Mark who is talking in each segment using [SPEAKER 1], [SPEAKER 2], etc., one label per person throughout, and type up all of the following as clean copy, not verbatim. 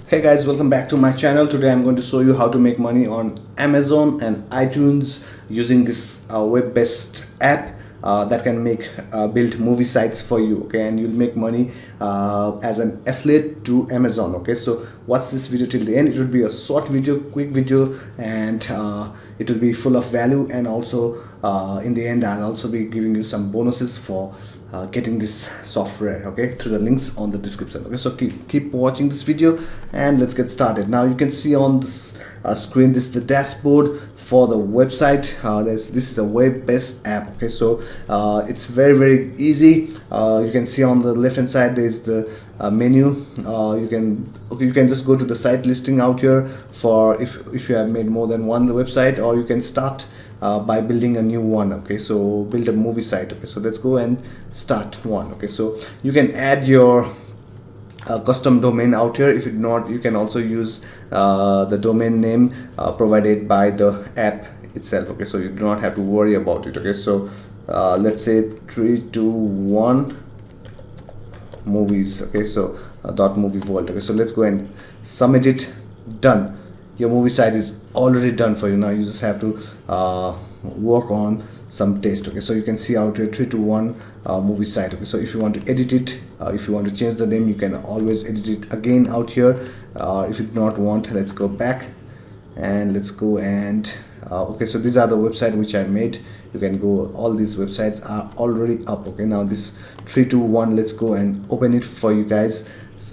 [SPEAKER 1] Hey guys, welcome back to my channel. Today I'm going to show you how to make money on Amazon and iTunes using this web-based app that can make build movie sites for you. Okay, and you'll make money as an affiliate to Amazon. Okay, so watch this video till the end. It will be a short video, quick video, and it will be full of value. And also in the end I'll also be giving you some bonuses for getting this software, okay, through the links on the description. Okay, so keep watching this video and let's get started. Now you can see on this screen, this is the dashboard for the website. This is a web-based app. Okay, so it's very easy. You can see on the left hand side there is the menu. You can just go to the site listing out here for if you have made more than one website, or you can start by building a new one. Okay, so build a movie site. Okay, so let's go and start one. Okay, so you can add your custom domain out here. If not, you can also use the domain name provided by the app itself. Okay, so you do not have to worry about it. Okay, so let's say 321 movies. Okay, so dot movie world. Okay, so let's go and submit it. Done. Your movie site is already done for you. Now you just have to work on some text. Okay, so you can see out here 321 movie site. Okay, so if you want to edit it, if you want to change the name, you can always edit it again out here. If you do not want, let's go back and let's go and okay, so these are the website which I made. You can go, all these websites are already up. Okay, now this 321, let's go and open it for you guys.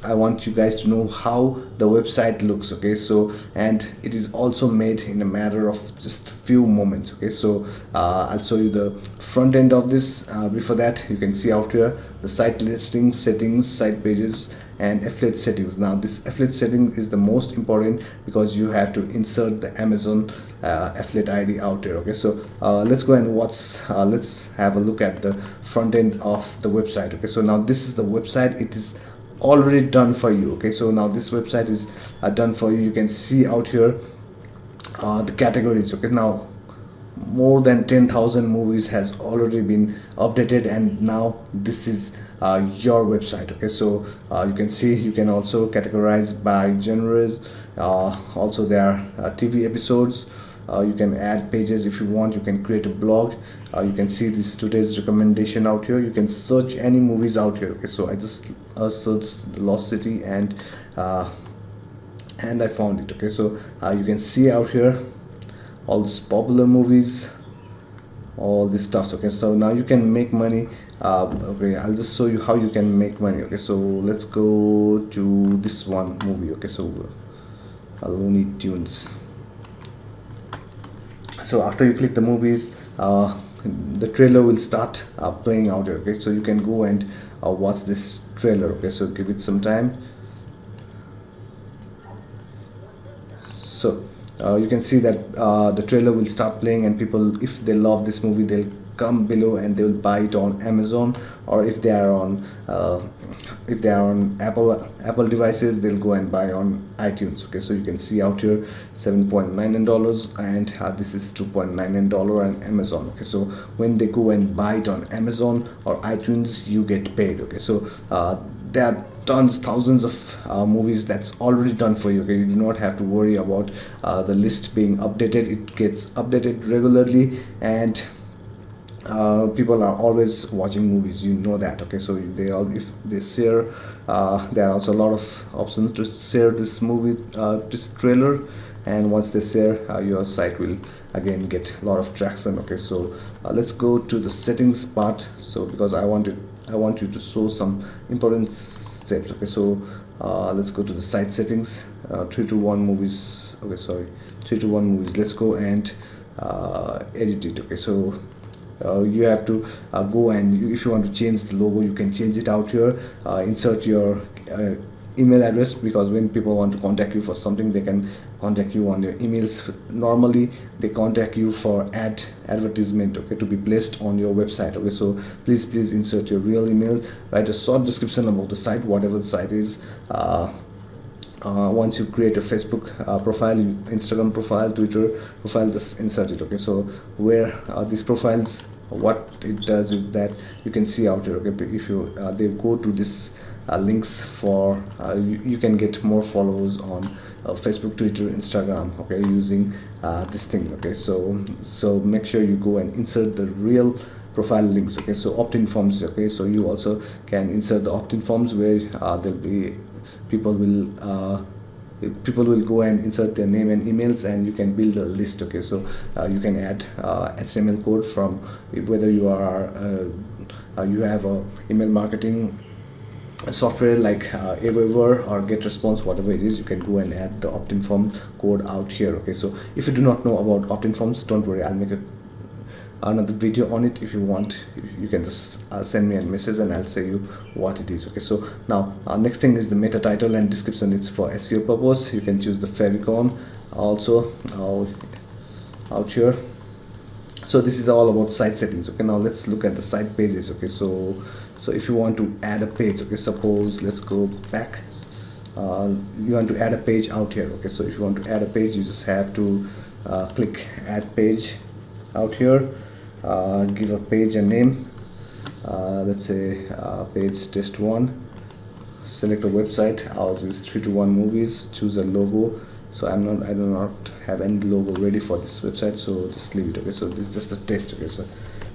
[SPEAKER 1] I want you guys to know how the website looks. Okay, so and it is also made in a matter of just few moments. Okay, so I'll show you the front end of this. Before that, you can see out here the site listing settings, site pages, and affiliate settings. Now this affiliate setting is the most important because you have to insert the Amazon affiliate ID out here. Okay, so let's go and let's have a look at the front end of the website. Okay, so now this is the website. It is already done for you. Okay, so now this website is done for you. You can see out here the categories. Okay, now more than 10,000 movies has already been updated, and now this is your website. Okay, so you can see, you can also categorize by genres. Also there are TV episodes. You can add pages if you want. You can create a blog. You can see this today's recommendation out here. You can search any movies out here. Okay, so I just searched The Lost City and I found it. Okay, so you can see out here all these popular movies, all this stuff. Okay, so now you can make money. Okay, I'll just show you how you can make money. Okay, so let's go to this one movie. Okay, so Looney Tunes. So after you click the movies, the trailer will start playing out here. Okay, so you can go and watch this trailer. Okay, so give it some time. So you can see that the trailer will start playing, and people, if they love this movie, they'll come below and they will buy it on Amazon, or if they are on Apple devices, they'll go and buy on iTunes. Okay, so you can see out here $7.99 and this is $2.99 on Amazon. Okay, so when they go and buy it on Amazon or iTunes, you get paid. Okay, so there are thousands of movies that's already done for you. Okay, you do not have to worry about the list being updated. It gets updated regularly, and people are always watching movies, you know that. Okay, so if they share, there are also a lot of options to share this movie, this trailer, and once they share, your site will again get a lot of traction. Okay, so let's go to the settings part. So because I want you to show some important steps. Okay, so let's go to the site settings. 321 movies. Okay, sorry, 321 movies. Let's go and edit it. Okay, so you have to go and if you want to change the logo, you can change it out here. Insert your email address, because when people want to contact you for something, they can contact you on your emails. Normally they contact you for advertisement, okay, to be placed on your website. Okay, so please insert your real email, write a short description about the site, whatever the site is. Once you create a Facebook profile, Instagram profile, Twitter profile, just insert it. Okay, so where these profiles, what it does is that you can see out here. Okay, if you they go to this links for you can get more followers on Facebook, Twitter, Instagram, okay, using this thing. Okay, so make sure you go and insert the real profile links. Okay, so opt-in forms. Okay, so you also can insert the opt-in forms where there'll be people will go and insert their name and emails, and you can build a list. Okay, so you can add HTML code from whether you are you have a email marketing software like Aweber or GetResponse, whatever it is. You can go and add the opt-in form code out here. Okay, so if you do not know about opt-in forms, don't worry, I'll make another video on it. If you want, you can just send me a message and I'll say you what it is. Okay, so now next thing is the meta title and description. It's for SEO purpose. You can choose the Favicon also out here. So this is all about site settings. Okay, now let's look at the site pages. Okay, so if you want to add a page, okay, suppose let's go back. You want to add a page out here. Okay, so if you want to add a page, you just have to click add page out here. Give a page a name, let's say page test 1. Select a website. Ours is 321 movies. Choose a logo. So I do not have any logo ready for this website, so just leave it. Okay, so this is just a test. Okay, so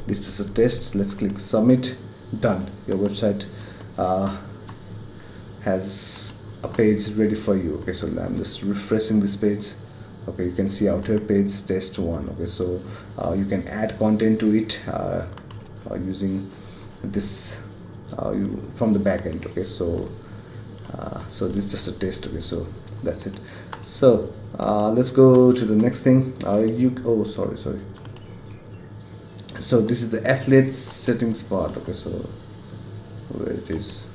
[SPEAKER 1] this is just a test. Let's click submit. Done. Your website has a page ready for you. Okay, so I'm just refreshing this page. Okay, you can see out here page test 1. Okay, so you can add content to it using this from the back end. Okay, so this is just a test. Okay, so that's it. So let's go to the next thing. Sorry. So this is the affiliate settings part. Okay, so where it is.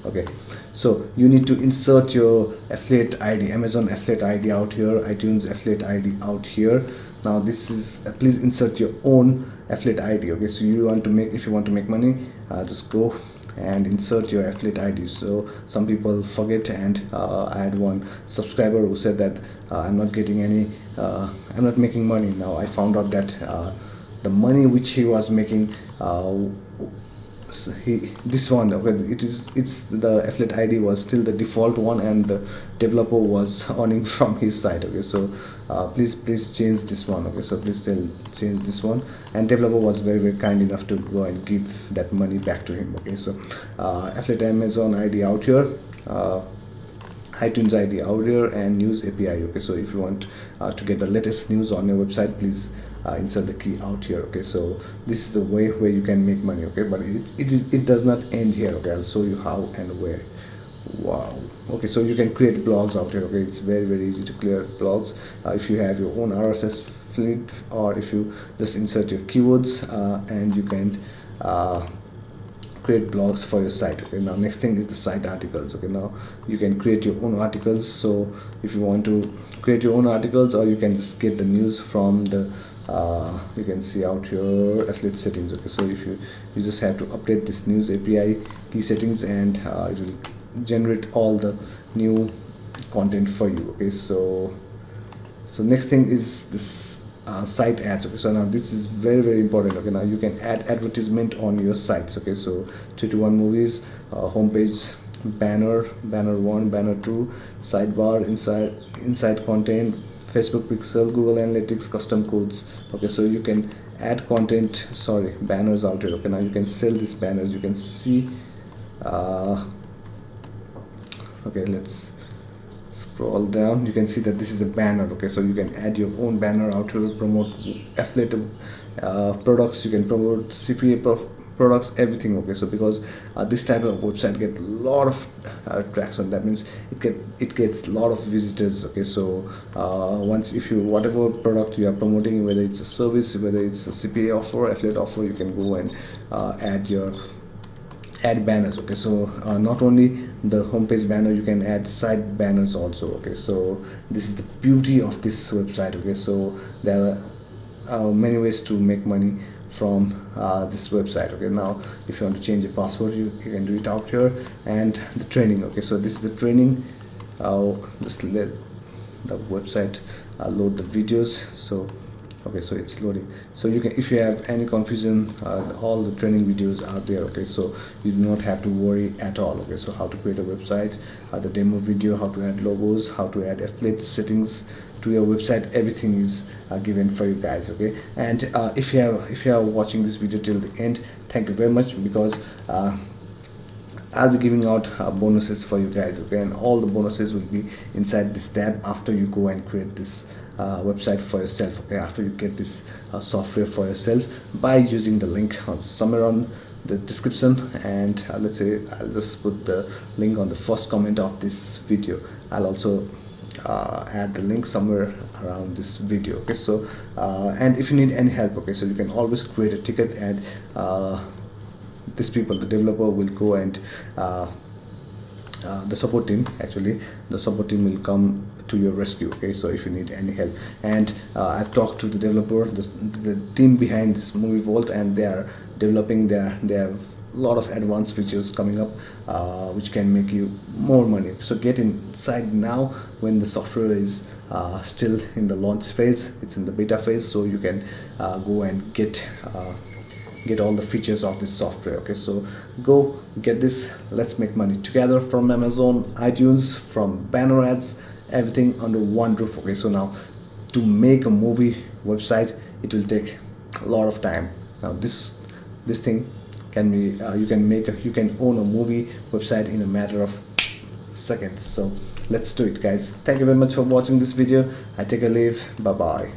[SPEAKER 1] Okay, so you need to insert your affiliate ID, Amazon affiliate ID out here, iTunes affiliate ID out here. Now this is please insert your own affiliate ID. Okay, so if you want to make money, just go and insert your affiliate ID. So some people forget, and I had one subscriber who said that I'm not getting any I'm not making money. Now I found out that the money which he was making, this one, okay, it's the affiliate ID was still the default one, and the developer was earning from his side. Okay, so please change this one. Okay, so please change this one, and developer was very kind enough to go and give that money back to him. Okay, so affiliate Amazon ID out here, iTunes ID out here, and news API. Okay, so if you want to get the latest news on your website, please insert the key out here. Okay, so this is the way where you can make money. Okay, but it does not end here. Okay, I'll show you how and where. Wow. Okay, so you can create blogs out here. Okay, it's very easy to create blogs if you have your own RSS feed, or if you just insert your keywords and you can create blogs for your site. Okay, now next thing is the site articles. Okay, now you can create your own articles. So if you want to create your own articles, or you can just get the news from the you can see out here affiliate settings. Okay, so if you just have to update this news API key settings, and it will generate all the new content for you. Okay, so next thing is this site ads. Okay, so now this is very important. Okay, now you can add advertisement on your sites. Okay, so 321 movies, homepage, banner 1, banner 2, sidebar, inside content, Facebook pixel, Google Analytics, custom codes. Okay, so you can add banners out here. Okay, now you can sell these banners. You can see okay, let's scroll down. You can see that this is a banner. Okay, so you can add your own banner out here, promote affiliate products. You can promote CPA products, everything. Okay, so because this type of website get a lot of traction, that means it gets a lot of visitors. Okay, so once whatever product you are promoting, whether it's a service, whether it's a CPA offer, affiliate offer, you can go and add banners. Okay, so not only the homepage banner, you can add side banners also. Okay, so this is the beauty of this website. Okay, so there are many ways to make money from this website. Okay, now if you want to change the password, you can do it out here. And the training. Okay, so this is the training. Just let the website load the videos. So Okay, so it's loading. So you can, if you have any confusion, all the training videos are there. Okay, so you do not have to worry at all. Okay, so how to create a website, the demo video, how to add logos, how to add affiliate settings to your website, everything is given for you guys. Okay, and if you are watching this video till the end, thank you very much, because I'll be giving out bonuses for you guys. Okay, and all the bonuses will be inside this tab after you go and create this website for yourself. Okay, after you get this software for yourself by using the link on somewhere on the description, and let's say I'll just put the link on the first comment of this video. I'll also add the link somewhere around this video. Okay, so and if you need any help, okay, so you can always create a ticket, and these people, the developer, will go and the support team, actually the support team will come to your rescue. Okay, so if you need any help, and I've talked to the developer, the team behind this movie vault, and they are developing they have a lot of advanced features coming up which can make you more money. So get inside now when the software is still in the launch phase, it's in the beta phase, so you can go and get all the features of this software. Okay, so go get this. Let's make money together from Amazon, iTunes, from banner ads, everything under one roof. Okay, so now to make a movie website, it will take a lot of time. Now this thing can be you can own a movie website in a matter of seconds. So let's do it, guys. Thank you very much for watching this video. I take a leave. Bye bye.